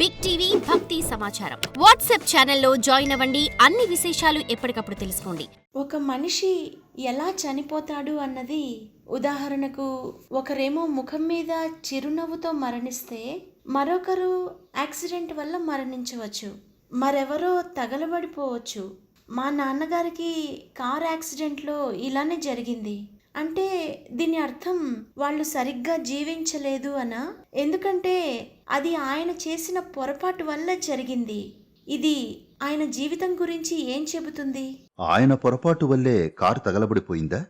Big TV భక్తి సమాచారం WhatsApp ఛానల్లో జాయిన్ అవ్వండి. అన్ని విశేషాలు ఎప్పటికప్పుడు తెలుసుకోండి. ఒక మనిషి ఎలా చనిపోతాడు అన్నది, ఉదాహరణకు ఒకరేమో ముఖం మీద చిరునవ్వుతో మరణిస్తే మరొకరు యాక్సిడెంట్ వల్ల మరణించవచ్చు, మరెవరో తగలబడిపోవచ్చు. మా నాన్నగారికి కార్ యాక్సిడెంట్లో ఇలానే జరిగింది. అంటే దీని అర్థం వాళ్ళు సరిగ్గా జీవించలేదు అనా? ఎందుకంటే అది ఆయన చేసిన పొరపాటు వల్ల జరిగింది. ఇది ఆయన జీవితం గురించి ఏం చెబుతుంది? ఆయన పొరపాటు వల్లే కారు తగలబడిపోయిందా?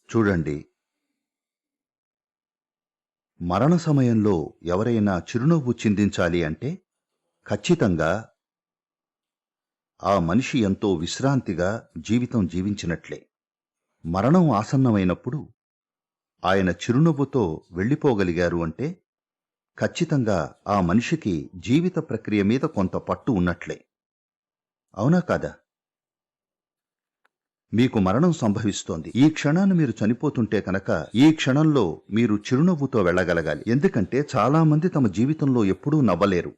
చూడండి, మరణ సమయంలో ఎవరైనా చిరునవ్వు చిందించాలి అంటే ఖచ్చితంగా ఆ మనిషి ఎంతో విశ్రాంతిగా జీవితం జీవించినట్లే. మరణం ఆసన్నమైనప్పుడు ఆయన చిరునవ్వుతో వెళ్ళిపోగలిగారు అంటే ఖచ్చితంగా ఆ మనిషికి జీవిత ప్రక్రియ మీద కొంత పట్టు ఉన్నట్లే. అవునా కాదా? మీకు మరణం సంభవిస్తోంది. ఈ క్షణాన్ని మీరు చనిపోతుంటే కనుక ఈ క్షణంలో మీరు చిరునవ్వుతో వెళ్ళగలగాలి. ఎందుకంటే చాలా మంది తమ జీవితంలో ఎప్పుడూ నవ్వలేరు.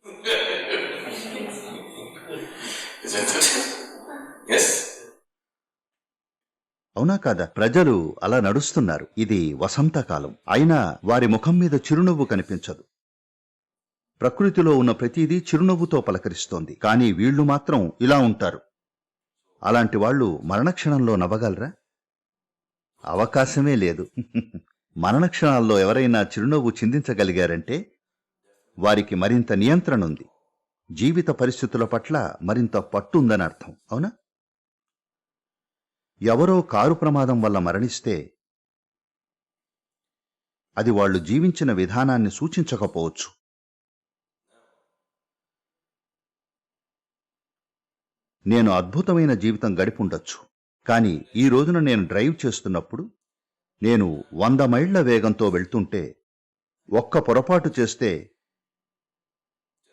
అవునా కాదా? ప్రజలు అలా నడుస్తున్నారు. ఇది వసంతకాలం అయినా వారి ముఖం మీద చిరునవ్వు కనిపించదు. ప్రకృతిలో ఉన్న ప్రతిదీ చిరునవ్వుతో పలకరిస్తోంది. కానీ వీళ్లు మాత్రం ఇలా ఉంటారు. అలాంటి వాళ్ళు మరణక్షణంలో నవ్వగలరా? అవకాశమే లేదు. మరణక్షణాల్లో ఎవరైనా చిరునవ్వు చిందించగలిగారంటే వారికి మరింత నియంత్రణ ఉంది, జీవిత పరిస్థితుల పట్ల మరింత పట్టు ఉందని అర్థం. అవునా? ఎవరో కారు ప్రమాదం వల్ల మరణిస్తే అది వాళ్ళు జీవించిన విధానాన్ని సూచించకపోవచ్చు. నేను అద్భుతమైన జీవితం గడిపుండొచ్చు, కానీ ఈ రోజున నేను డ్రైవ్ చేస్తున్నప్పుడు నేను 100 మైళ్ల వేగంతో వెళ్తుంటే ఒక్క పొరపాటు చేస్తే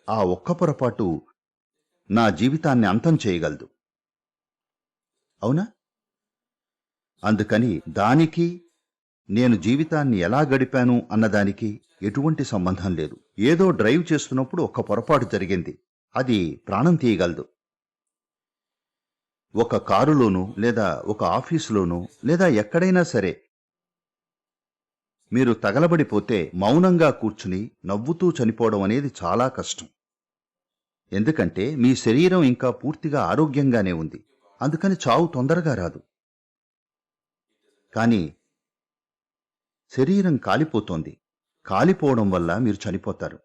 ఆ ఒక్క పొరపాటు నా జీవితాన్ని అంతం చేయగలదు. అవునా? అందుకని దానికి నేను జీవితాన్ని ఎలా గడిపాను అన్నదానికి ఎటువంటి సంబంధం లేదు. ఏదో డ్రైవ్ చేస్తున్నప్పుడు ఒక్క పొరపాటు జరిగింది, అది ప్రాణం తీయగలదు. ఒక కారులోనూ లేదా ఒక ఆఫీసులోనూ లేదా ఎక్కడైనా సరే మీరు తగలబడిపోతే మౌనంగా కూర్చుని నవ్వుతూ చనిపోవడం అనేది చాలా కష్టం. ఎందుకంటే మీ శరీరం ఇంకా పూర్తిగా ఆరోగ్యంగానే ఉంది. అందుకని చావు తొందరగా రాదు. కానీ శరీరం కాలిపోతోంది. కాలిపోవడం వల్ల మీరు చనిపోతారు.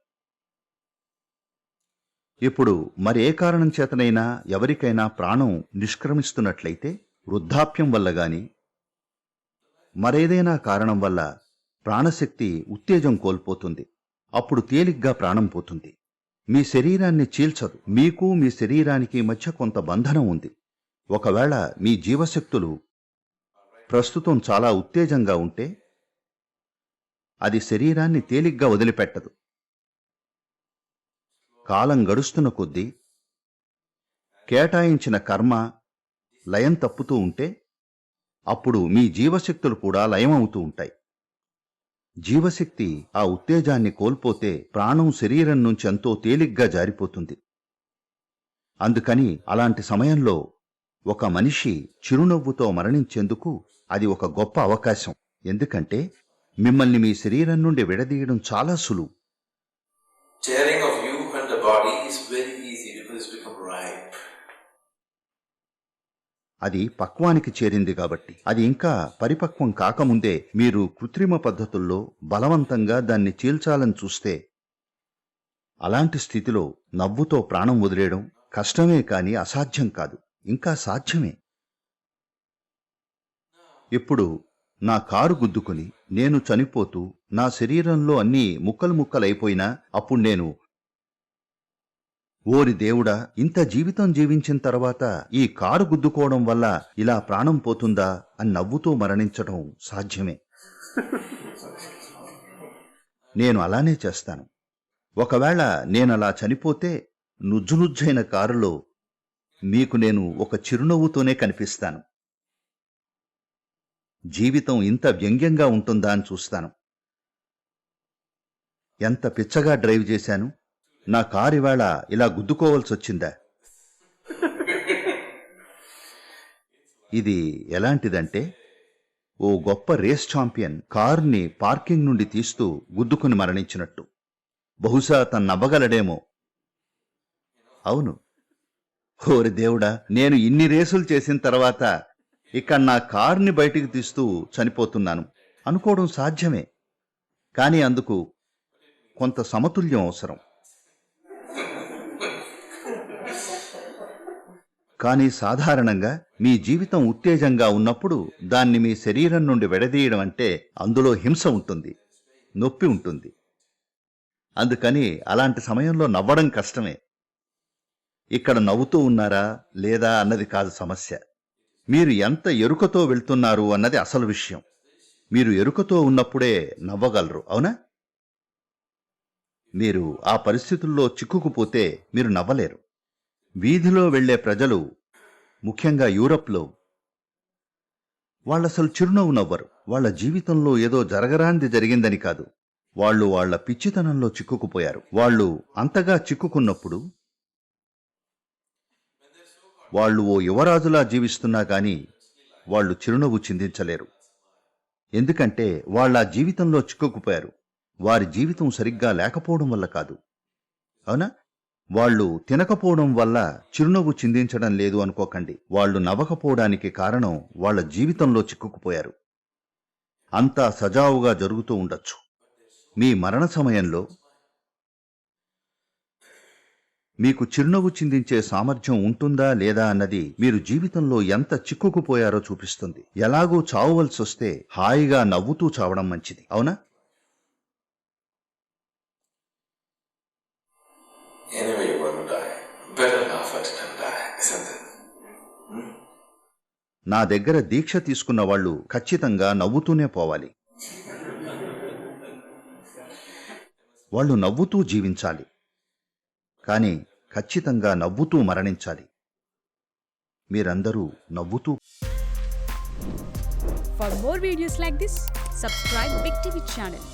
ఇప్పుడు మరే కారణం చేతనైనా ఎవరికైనా ప్రాణం నిష్క్రమిస్తున్నట్లయితే, వృద్ధాప్యం వల్ల గాని మరేదైనా కారణం వల్ల ప్రాణశక్తి ఉత్తేజం కోల్పోతుంది. అప్పుడు తేలిగ్గా ప్రాణం పోతుంది. మీ శరీరాన్ని చీల్చదు. మీకు మీ శరీరానికి మధ్య కొంత బంధనం ఉంది. ఒకవేళ మీ జీవశక్తులు ప్రస్తుతం చాలా ఉత్తేజంగా ఉంటే అది శరీరాన్ని తేలిగ్గా వదిలిపెట్టదు. కాలం గడుస్తున్న కొద్దీ కేటాయించిన కర్మ లయం తప్పుతూ ఉంటే అప్పుడు మీ జీవశక్తులు కూడా లయమవుతూ ఉంటాయి. జీవశక్తి ఆ ఉత్తేజాన్ని కోల్పోతే ప్రాణం శరీరం నుంచి ఎంతో తేలిగ్గా జారిపోతుంది. అందుకని అలాంటి సమయంలో ఒక మనిషి చిరునవ్వుతో మరణించేందుకు అది ఒక గొప్ప అవకాశం. ఎందుకంటే మిమ్మల్ని మీ శరీరం నుండి విడదీయడం చాలా సులువు. Tearing of you and the body is very easy because it's become ripe. అది పక్వానికి చేరింది కాబట్టి. అది ఇంకా పరిపక్వం కాకముందే మీరు కృత్రిమ పద్ధతుల్లో బలవంతంగా దాన్ని చీల్చాలని చూస్తే అలాంటి స్థితిలో నవ్వుతో ప్రాణం వదిలేయడం కష్టమే కాని అసాధ్యం కాదు. ఇంకా సాధ్యమే. ఇప్పుడు నా కారు గుద్దుకుని నేను చనిపోతూ నా శరీరంలో అన్నీ ముక్కలు ముక్కలైపోయినా అప్పుడు నేను, ఓరి దేవుడా, ఇంత జీవితం జీవించిన తర్వాత ఈ కారు గుద్దుకోవడం వల్ల ఇలా ప్రాణం పోతుందా అని నవ్వుతూ మరణించడం సాధ్యమే. నేను అలానే చేస్తాను. ఒకవేళ నేనలా చనిపోతే నుజ్జునుజ్జైన కారులో మీకు నేను ఒక చిరునవ్వుతోనే కనిపిస్తాను. జీవితం ఇంత వ్యంగ్యంగా ఉంటుందా అని చూస్తాను. ఎంత పిచ్చగా డ్రైవ్ చేశాను, నా కారు ఇవాళ ఇలా గుద్దుకోవాల్సి వచ్చిందా? ఇది ఎలాంటిదంటే, ఓ గొప్ప రేస్ ఛాంపియన్ కారుని పార్కింగ్ నుండి తీస్తూ గుద్దుకుని మరణించినట్టు. బహుశా తను నవ్వగలడేమో. అవును, ఓరి దేవుడా, నేను ఇన్ని రేసులు చేసిన తర్వాత ఇక్కడ నా కారుని బయటికి తీస్తూ చనిపోతున్నాను అనుకోవడం సాధ్యమే. కానీ అందుకు కొంత సమతుల్యం అవసరం. కానీ సాధారణంగా మీ జీవితం ఉత్తేజంగా ఉన్నప్పుడు దాన్ని మీ శరీరం నుండి విడదీయడం అంటే అందులో హింస ఉంటుంది, నొప్పి ఉంటుంది. అందుకని అలాంటి సమయంలో నవ్వడం కష్టమే. ఇక్కడ నవ్వుతూ ఉన్నారా లేదా అన్నది కాదు సమస్య. మీరు ఎంత ఎరుకతో వెళ్తున్నారు అన్నది అసలు విషయం. మీరు ఎరుకతో ఉన్నప్పుడే నవ్వగలరు, అవునా? మీరు ఆ పరిస్థితుల్లో చిక్కుకుపోతే మీరు నవ్వలేరు. వీధిలో వెళ్లే ప్రజలు, ముఖ్యంగా యూరప్లో, వాళ్ళసలు చిరునవ్వు నవ్వరు. వాళ్ళ జీవితంలో ఏదో జరగరాంది జరిగిందని కాదు, వాళ్ళు వాళ్ళ పిచ్చితనంలో చిక్కుకుపోయారు. వాళ్ళు అంతగా చిక్కుకున్నప్పుడు వాళ్ళు ఓ యువరాజులా జీవిస్తున్నా గాని వాళ్ళు చిరునవ్వు చిందించలేరు. ఎందుకంటే వాళ్ళ జీవితంలో చిక్కుకుపోయారు. వారి జీవితం సరిగ్గా లేకపోవడం వల్ల కాదు, అవునా? వాళ్ళు తినకపోవడం వల్ల చిరునవ్వు చిందించడం లేదు అనుకోకండి. వాళ్ళు నవ్వకపోవడానికి కారణం వాళ్ళ జీవితంలో చిక్కుకుపోయారు. అంతా సజావుగా జరుగుతూ ఉండొచ్చు. మీ మరణ సమయంలో మీకు చిరునవ్వు చిందించే సామర్థ్యం ఉంటుందా లేదా అన్నది మీరు జీవితంలో ఎంత చిక్కుకుపోయారో చూపిస్తుంది. ఎలాగూ చావవలసి వస్తే హాయిగా నవ్వుతూ చావడం మంచిది, అవునా? Anyway, you're going to die. Better laugh at it and die, isn't it? నా దగ్గర దీక్ష తీసుకున్న వాళ్ళు ఖచ్చితంగా నవ్వుతూనే పోవాలి. వాళ్ళు నవ్వుతూ జీవించాలి, కానీ ఖచ్చితంగా నవ్వుతూ మరణించాలి. మీరందరూ నవ్వుతూ. For more videos like this, subscribe Big TV channel.